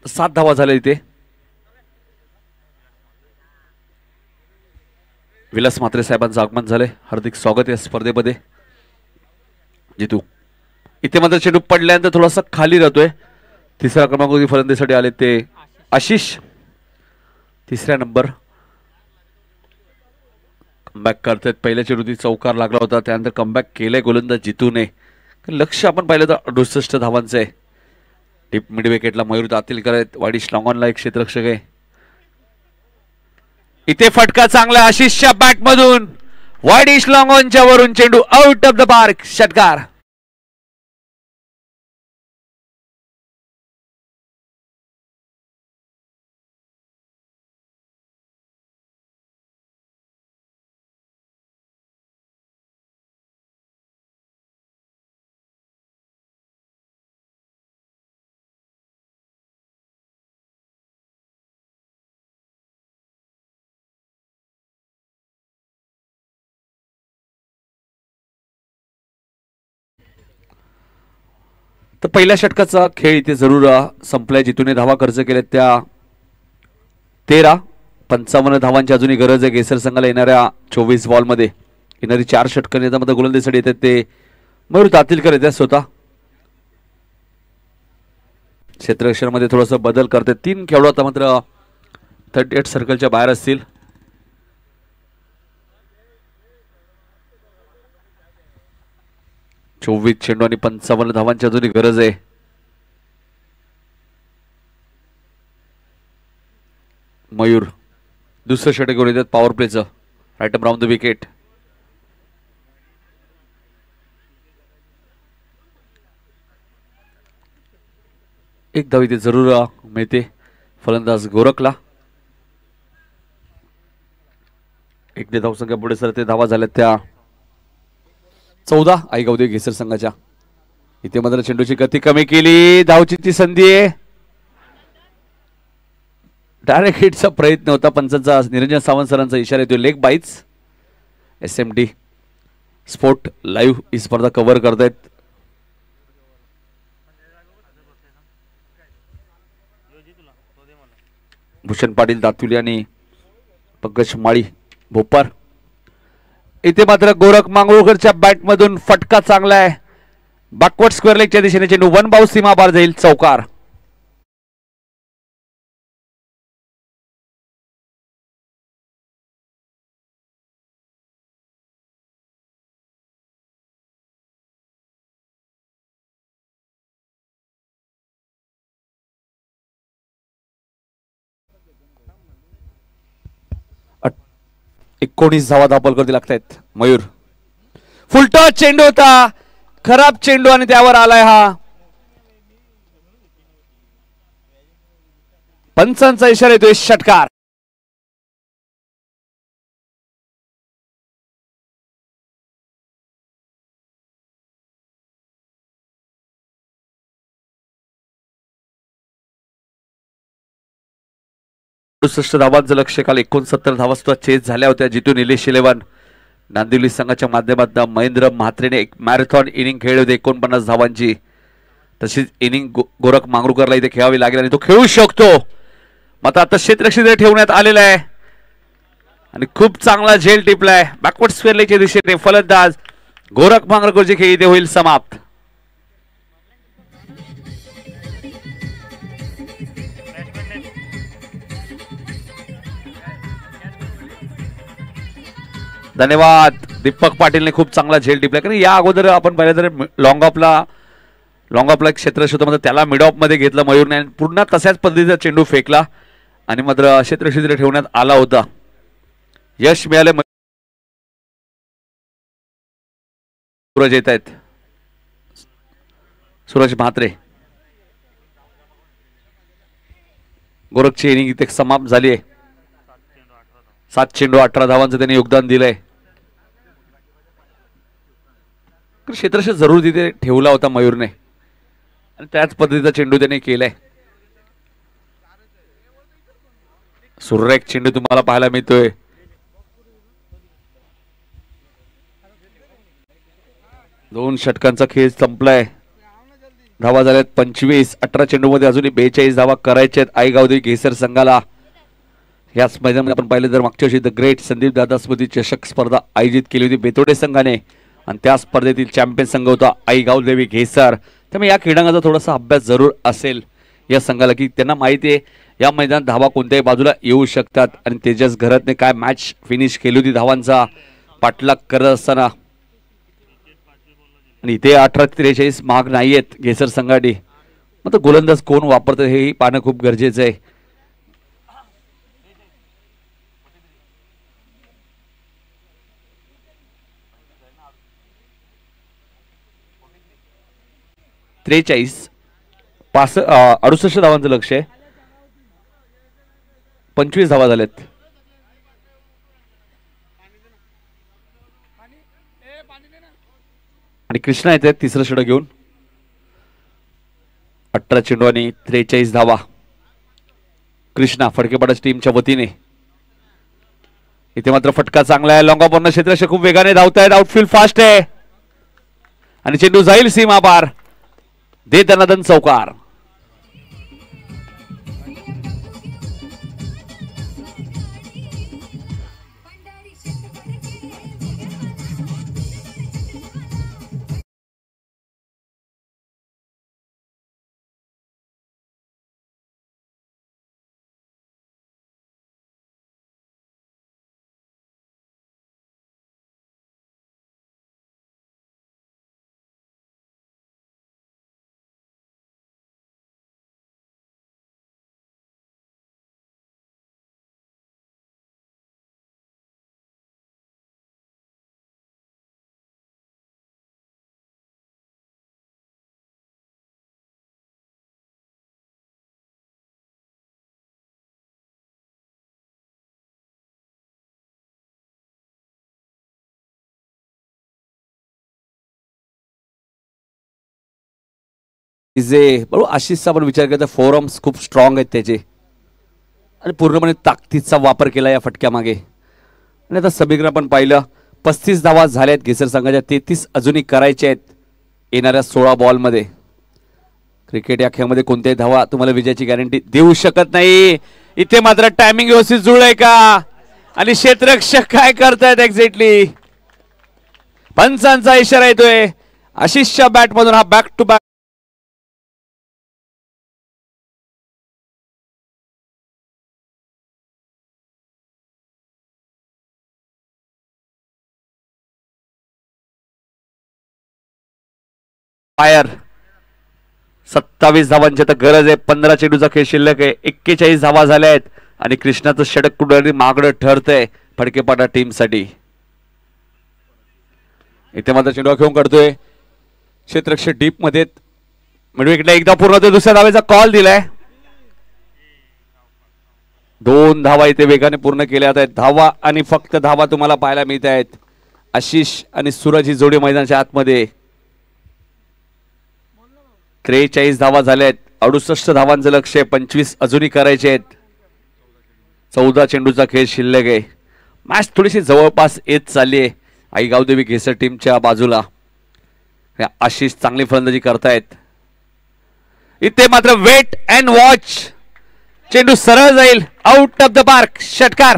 7 धावा झाल्या इथे. विलास म्हात्रे साहेबांचं आगमन झाले. हार्दिक स्वागत या स्पर्धेमध्ये. जितू इथे मात्र चेंडू पडल्यानंतर थोडासा खाली राहतोय. तिसरा क्रमांक फलंदाजीसाठी आले ते आशिष. तिसऱ्या नंबर कमबॅक करतात. पहिल्या चेंडूत चौकार लागला होता, त्यानंतर कमबॅक केलंय गोलंदाज जितूने. लक्ष आपण पाहिलं तर 68 धावांचं आहे. डीप मिड विकेटला मयूर दातीलकर आहेत. वाडीश लॉंगॉनला एक क्षेत्ररक्षक आहे. इथे फटका चांगला आशिषच्या बॅट मधून. वाडीश लॉंगॉनच्या वरून चेंडू आउट ऑफ द पार्क. षटकार. तर पहिल्या षटकाचा खेळ इथे जरूर संपलाय. जितूने धावा खर्च केल्या त्या 13. 55 धावांची अजूनही गरज आहे केसर संघाला येणाऱ्या 24 बॉलमध्ये. येणारी 4 षटकं यामध्ये गोलंदाजीसाठी येतात ते मयूर दातीलकर येतात स्वतः. क्षेत्ररक्षणामध्ये थोडासा बदल करतात. 3 खेळाडू आता मात्र 38 सर्कलच्या बाहेर असतील. चोवीस चेंडू आणि 55 धावांची अजूनही गरज आहे. मयूर दुसरं षटक घेऊन येतात पॉवर प्लेचं. Right up round the wicket. एक धाव इथे जरूर मिळते फलंदाज गोरखला. 1 धावसंख्या पुढे सरते. धावा झाल्या त्या 14 आईगावदेवी केसर संघाच्या. इथे मात्र चेंडूची गती कमी केली. धावची ती संधी आहे. डायरेक्ट हिटचा प्रयत्न होता पंचांचा. निरंजन सावंत सरांचा इशारा येतो. Leg byes. SMD sport live ही स्पर्धा कव्हर करतायत. भूषण पाटील दातुली आणि पंकज माळी भोपार. इथे मात्र गोरख मांगरूळकरच्या बॅट मधून फटका चांगला आहे. बॅकवर्ड स्क्वेअर लेगच्या दिशेने चेंडू 1 बाउस सीमा पार जाईल. चौकार. एकोणीस धावा धापलकरती लागतायत. मयूर फुलटॉस चेंडू होता. खराब चेंडू आणि त्यावर आलाय हा. पंचांचा इशारा येतोय. षटकार. धावांचं लक्ष. काल 69 धावा सुद्धा चेस झाल्या होत्या. जितू निलेश 11 नांदिवली संघाच्या माध्यमातून महेंद्र म्हात्रेने एक मॅरेथॉन इनिंग खेळली होती 49 धावांची. तशीच इनिंग गोरख मांगरूळकरला इथे खेळावी लागेल आणि तो खेळू शकतो. मात्र आता क्षेत्ररक्षक ठेवण्यात आलेला आहे आणि खूप चांगला झेल टिपलाय. बॅकवर्ड स्क्वेअरच्या दिशेने फलंदाज गोरख मांगरूळकरची खेळी इथे होईल समाप्त. धन्यवाद. दीपक पाटीलने खूप चांगला झेल टिपला. कारण या अगोदर आपण पाहिलं तर लॉंग ऑफला क्षेत्ररक्षक होता, त्याला मिड ऑफ मध्ये घेतलं मयूरने आणि पुन्हा तशाच पद्धतीचा चेंडू फेकला आणि मात्र क्षेत्ररक्षक ठेवण्यात आला होता. यश मिळाले. सूरज येत आहेत. सूरज म्हात्रे. गोरखची इनिंग इथे समाप्त झाली आहे. 7 चेंडू 18 धावांचं त्यांनी योगदान दिलंय. क्षेत्ररक्षक जरूर तिथे ठेवला होता मयूरने आणि त्याच पद्धतीचा चेंडू त्याने केलाय. सुरेख चेंडू तुम्हाला पाहायला मिळतोय. दोन षटकांचा खेळ संपलाय. धावा झाल्यात 25. 18 चेंडूमध्ये अजूनही 42 धावा करायच्या आहेत आईगावदेवी घेसर संघाला. याच मैदानामध्ये आपण पाहिलं तर मागच्या वर्षी द ग्रेट संदीप दादा स्मृती चषक स्पर्धा आयोजित केली होती बेतोडे संघाने आणि त्या स्पर्धेतील चॅम्पियन संघ होता आईगावदेवी घेसर. त्यामुळे या क्रीडांगाचा थोडासा अभ्यास जरूर असेल या संघाला की त्यांना माहिती आहे या मैदानात धावा कोणत्याही बाजूला येऊ शकतात. आणि तेजस घरतने काय मॅच फिनिश केली होती धावांचा पाठलाग करत असताना. आणि इथे 18-43 माग नाही आहेत घेसर संघाटी. मग तो गोलंदाज कोण वापरतं हेही पाहणं खूप गरजेचं आहे. त्रेचाळीस 68 धावांचं लक्ष आहे. 25 धावा झाल्यात. आणि कृष्णा येते तिसरं षटक घेऊन. 18 चेंडू आणि 43 धावा. कृष्णा फडकेपाडा टीमच्या वतीने. इथे मात्र फटका चांगला आहे. लॉंग ऑफ क्षेत्र खूप वेगाने धावतायत. आउटफील्ड फास्ट आहे आणि चेंडू जाईल सीमा पार. दे दनादन चौकार. जे बरोबर आशिषचा आपण विचार केला तर फोरम्स खूप स्ट्रॉंग आहेत त्याचे आणि पूर्णपणे ताकदीचा वापर केला या फटक्या मागे. आणि आता समीकरण आपण पाहिलं 35 धावा झाल्यात घेसर संघाच्या. 33 अजूनही करायचे आहेत येणाऱ्या 16 बॉलमध्ये. क्रिकेट या खेळामध्ये कोणत्याही धावा तुम्हाला विजयाची गॅरंटी देऊ शकत नाही. इथे मात्र टायमिंग व्यवस्थित जुळलंय का आणि क्षेत्ररक्षक काय करतायत एक्झॅक्टली. पंचांचा इशारा येतोय. आशिषच्या बॅट मधून हा बॅक टू बॅक फायर. 27 धावांची आता गरज आहे. 15 चेंडूचा खेळ शिल्लक आहे. 41 धावा झाल्या आहेत आणि कृष्णाचं षटक कुठे मागणं ठरतंय फडकेपाडा टीम साठी. इथे मात्र चेंडू घेऊन काढतोय क्षेत्ररक्षक डीप मध्ये. मिडविकेटला एकदा पूर्ण ते दुसऱ्या धावेचा कॉल दिलाय. 2 धावा इथे वेगाने पूर्ण केल्या आहेत. धावा आणि फक्त धावा तुम्हाला पाहायला मिळत आहेत. आशिष आणि सूरज ही जोडी मैदानाच्या आतमध्ये. 43 धावा झाल्यात. 68 धावांचं लक्ष आहे. 25 अजूनही करायचे आहेत. 14 चेंडूचा खेळ शिल्लक आहे. मॅच थोडीशी जवळपास येत चालली आहे आईगावदेवी घेसर टीमच्या बाजूला. आशिष चांगली फलंदाजी करतायत. इथे मात्र वेट अँड वॉच. चेंडू सरळ जाईल आउट ऑफ द पार्क. षटकार.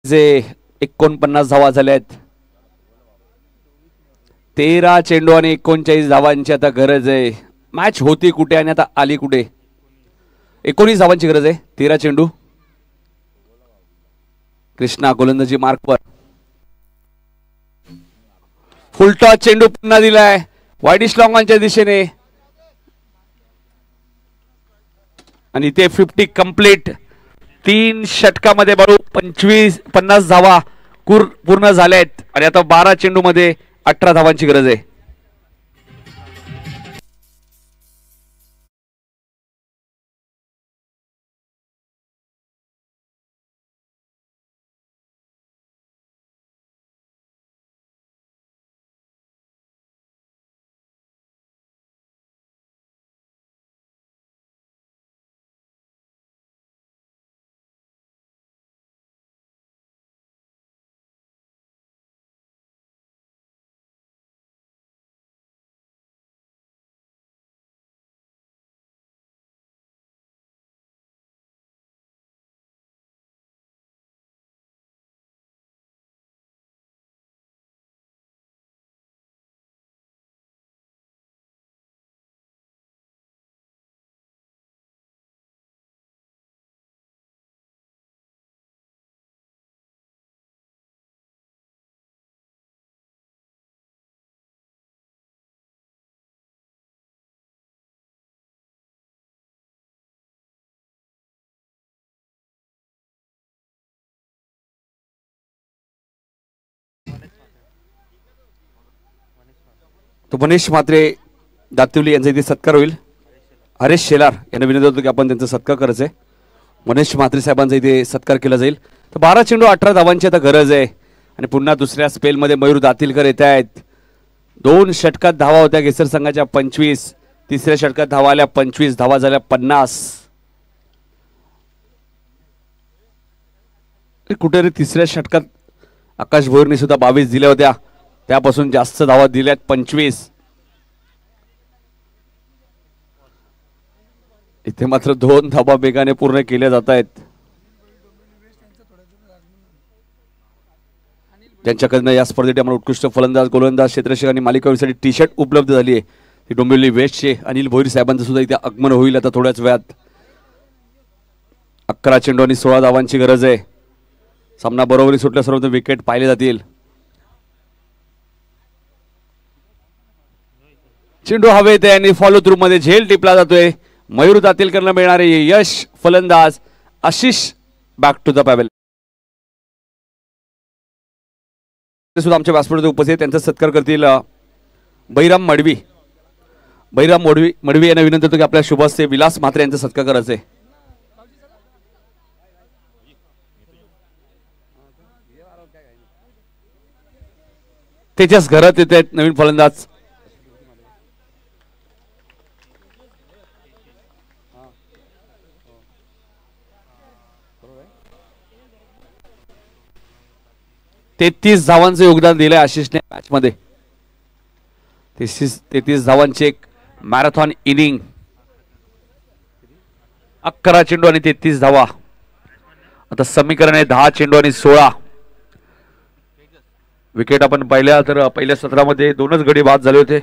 जे 49 धावा झाल्यात. 13 चेंडू आणि 39 धावांची आता गरज आहे. मॅच होती कुठे आणि आता आली कुठे. 19 धावांची गरज आहे. 13 चेंडू. कृष्णा गोलंदाजी मार्कवर. फुलटॉस चेंडू पुन्हा दिलाय वाईडिश लॉंगांच्या दिशेने आणि ते 50 कंप्लीट. 3 षटकामध्ये बाळू 50 धावा पूर्ण झाल्यात आणि आता 12 चेंडू मध्ये 18 धावांची गरज आहे. तो मनीष म्हात्रे दातिवली यांचा इथे सत्कार होईल. हरेश शेलार यांना विनंती होतो की आपण त्यांचा सत्कार करायचा आहे. मनीष म्हात्रे साहेबांचा इथे सत्कार केला जाईल. तर 12 चेंडू 18 धावांची आता गरज आहे आणि पुन्हा दुसऱ्या स्पेलमध्ये मयूर दातीलकर येत आहेत. 2 षटकात धावा होत्या केसर संघाच्या 25, तिसऱ्या षटकात धावा आल्या 25, धावा झाल्या 50. कुठेतरी तिसऱ्या षटकात आकाश भोईरने सुद्धा 22 दिल्या होत्या, त्यापासून जास्त धावा दिल्यात 25. इथे मात्र 2 धावा वेगाने पूर्ण केल्या जात आहेत. त्यांच्याकडनं या स्पर्धेत आम्हाला उत्कृष्ट फलंदाज, गोलंदाज, क्षेत्ररक्षक आणि मालिकावीसाठी टी शर्ट उपलब्ध झाली आहे. ती डोंबिवली वेस्टचे अनिल भोईर साहेबांचं सुद्धा इथे आगमन होईल आता थोड्याच वेळात. 11 चेंडू आणि 16 धावांची गरज आहे. सामना बरोबरी सुटल्या सर्व विकेट पाहिले जातील. चेंडू हवेत आहे आणि फॉलो थ्रू मध्ये झेल टिपला जातोय. मयूर दातीलकरला मिळणारे यश फलंदाज आशिष बॅक टू द पॅवेल सुद्धा आमच्या व्यासपीठावर उपस्थित. त्यांचा सत्कार करतील बैराम मडवी. बैराम मडवी यांना विनंती होतो की आपल्या शुभस्ते विलास म्हात्रे यांचा सत्कार करायचा आहे. त्याच्याच घरात येत आहेत नवीन फलंदाज. तेहतीस धावांचं योगदान दिलंय आशिषने मॅच मध्ये. 33 धावांची एक मॅरेथॉन इनिंग. 11 चेंडू आणि 33 धावा. आता समीकरण आहे 10 चेंडू आणि 16. विकेट आपण पाहिल्या तर पहिल्या सत्रामध्ये 2च गडी बाद झाले होते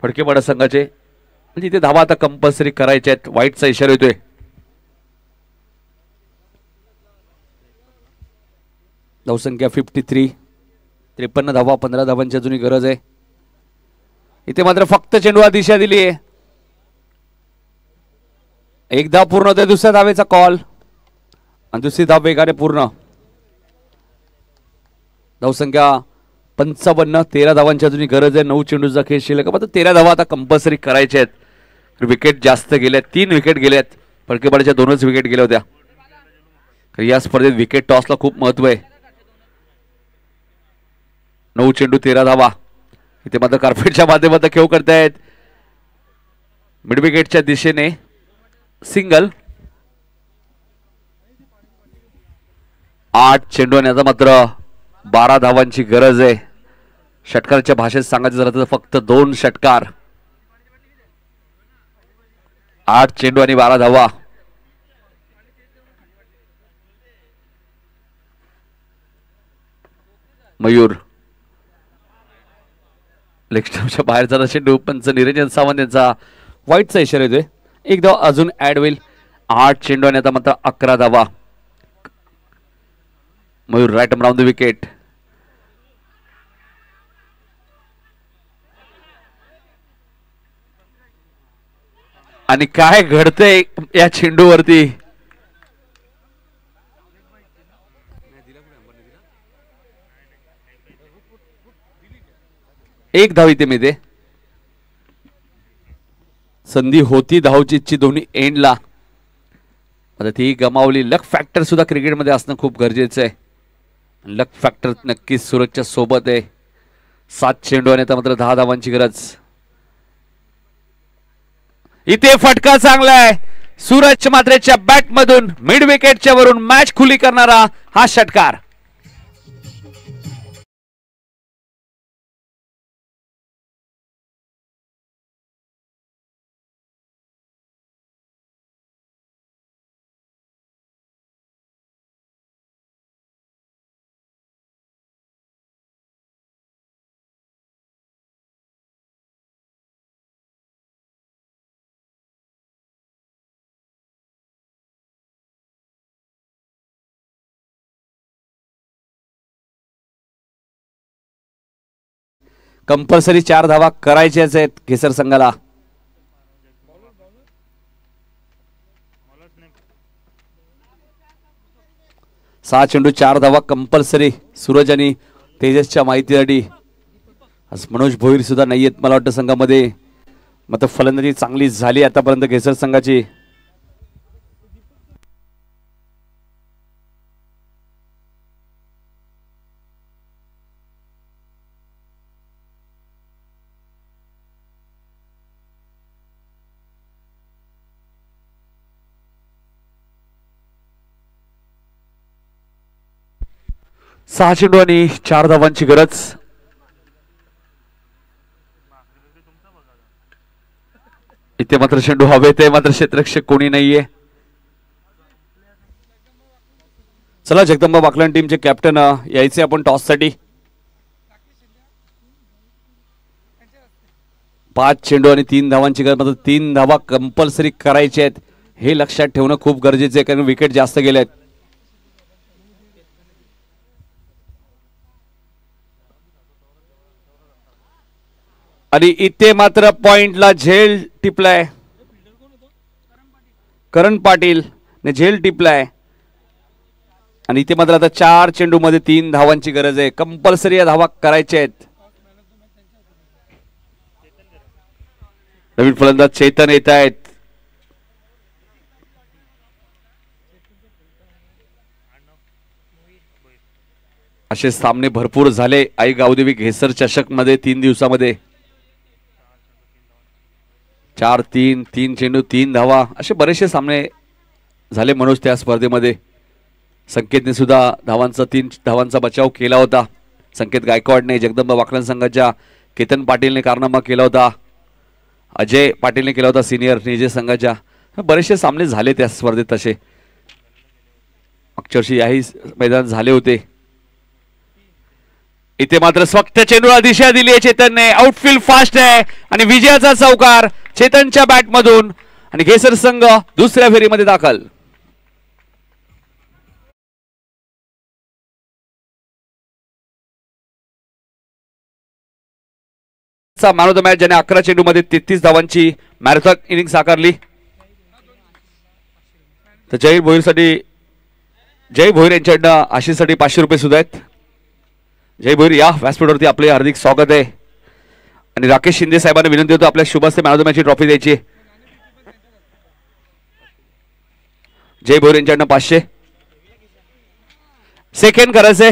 फडकेवाडा संघाचे. म्हणजे इथे धावा आता कंपल्सरी करायच्या आहेत. वाईटचा इशारा येतोय. धावसंख्या 53, 53 धावा, 15 धावांची अजूनही गरज आहे. इथे मात्र फक्त चेंडूला दिशा दिली आहे. एक धाव पूर्ण होते, दुसऱ्या धावेचा कॉल आणि दुसरी धाव वेगाने पूर्ण. धावसंख्या 55, 13 धावांची अजूनही गरज आहे. 9 चेंडूचा खेळ शिल्लक. मात्र 13 धावा आता कंपल्सरी करायच्या आहेत. विकेट जास्त गेल्यात, 3 विकेट गेल्यात. फडकेवाड्याच्या 2च विकेट गेल्या होत्या. या स्पर्धेत विकेट टॉसला खूप महत्व आहे. 9 चेंडू 13 धावा. इथे मात्र कार्पेटच्या माध्यमातून खेळ करतायत. मिड विकेटच्या दिशेने सिंगल. 8 चेंडू आणि आता मात्र 12 धावांची गरज आहे. षटकाराच्या भाषेत सांगायचं झालं तर फक्त 2 षटकार. 8 चेंडू आणि 12 धावा. मयूर लेगस्टम्पच्या बाहेर जात चेंडू. पंच निरंजन सावंत यांचा वाईटचा इशारा येतोय. एक धाव अजून ऍड होईल. 8 चेंडू आणि आता मात्र 11 धावा. Mayur right arm round the wicket. आणि काय घडतंय या चेंडूवरती. एक धाव इथे मिळते. संधी होती धावचीची दोन्ही एंडला. आता ती गमावली. लक फॅक्टर सुद्धा क्रिकेटमध्ये असणं खूप गरजेचं आहे. लक फॅक्टर नक्कीच सूरजच्या सोबत आहे. 7 चेंडू आणि आता मात्र 10 धावांची गरज. इथे फटका चांगला आहे. सूरज मात्रेच्या बॅट मधून मिड विकेटच्या वरून मॅच खुली करणारा हा षटकार. कंपल्सरी 4 धावा करायच्याच आहेत केसर संघाला. सहा चेंडू 4 धावा कंपल्सरी. सूरज आणि तेजसच्या माहितीसाठी आज मनोज भोईर सुद्धा नाहीयेत मला वाटतं संघामध्ये. मात्र फलंदाजी चांगली झाली आतापर्यंत घेसर संघाची. सहा चेंडू आणि 4 धावांची गरज. इथे मात्र चेंडू हवेत आहे, मात्र क्षेत्ररक्षक कोणी नाहीये. चला जगदंबा बाकलन टीमचे कॅप्टन यायचे आपण टॉस साठी. 5 चेंडू आणि 3 धावांची गरज. मात्र 3 धावा कंपल्सरी करायचे आहेत हे लक्षात ठेवणं खूप गरजेचं आहे, कारण विकेट जास्त गेले आहेत. आणि इथे मात्र पॉइंटला झेल टिपलाय करण पाटील ने झेल टिपलाय. आणि इथे मात्र आता 4 चेंडू मध्ये 3 धावांची गरज आहे. कंपल्सरी या धावा करायच्या आहेत. नवीन फलंदाज चेतन येत आहेत. असे सामने भरपूर झाले आई गावदेवी घेसर चषक मध्ये 3 दिवसामध्ये. 4-3, 3 चेंडू 3 धावा असे बरेचसे सामने झाले मनोज त्या स्पर्धेमध्ये. संकेतने सुद्धा 3 धावांचा बचाव केला होता. संकेत गायकवाडने, जगदंबा बाकलन संघाच्या केतन पाटीलने कारनामा केला होता. अजय पाटीलने केला होता सिनियर निजे संघाच्या. बरेचसे सामने झाले त्या स्पर्धेत तसे. मागच्या वर्षी याही मैदान झाले होते. इथे मात्र स्वतः चेंडूला दिशा दिली आहे चेतनने. आउटफील्ड फास्ट आहे आणि विजयाचा चौकार चेतनच्या बॅट मधून आणि घेसर संघ दुसऱ्या फेरीमध्ये दाखल. मॅन ऑफ द मॅच ज्याने 11 चेंडू मध्ये 33 धावांची मॅरेथॉन इनिंग साकारली. तर जय भोईर यांच्याकडनं आशीषसाठी 500 रुपये सुद्धा आहेत. जय भोईर या व्यासपीठावरती आपले हार्दिक स्वागत आहे. आणि राकेश शिंदे साहेबांना विनंती होतो आपल्या शुभस्ते मॅन ऑफ द मॅचची ट्रॉफी द्यायची. जय भोईर यांच्याकडनं 500. सेकंड करायचंय.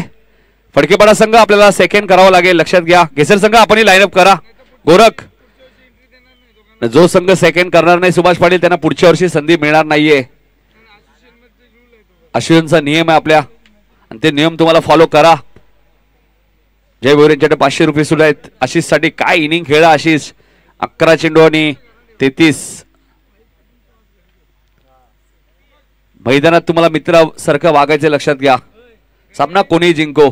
फडकेपाडा संघ आपल्याला सेकंड करावं लागेल, लक्षात घ्या. घेसर संघ आपणही लाईनअप करा. गोरख जो संघ सेकंड करणार नाही सुभाष पाटील त्यांना पुढच्या वर्षी संधी मिळणार नाहीये. आशिषचा नियम आहे आपल्या आणि ते नियम तुम्हाला फॉलो करा. जय भोईर यांच्याकडे 500 रुपये सुद्धा आहेत. आशिषसाठी काय इनिंग खेळला आशिष. 11 चेंडू आणि 33. मैदानात तुम्हाला मित्रासारखं वागायचे, लक्षात घ्या. सामना कोणी जिंको.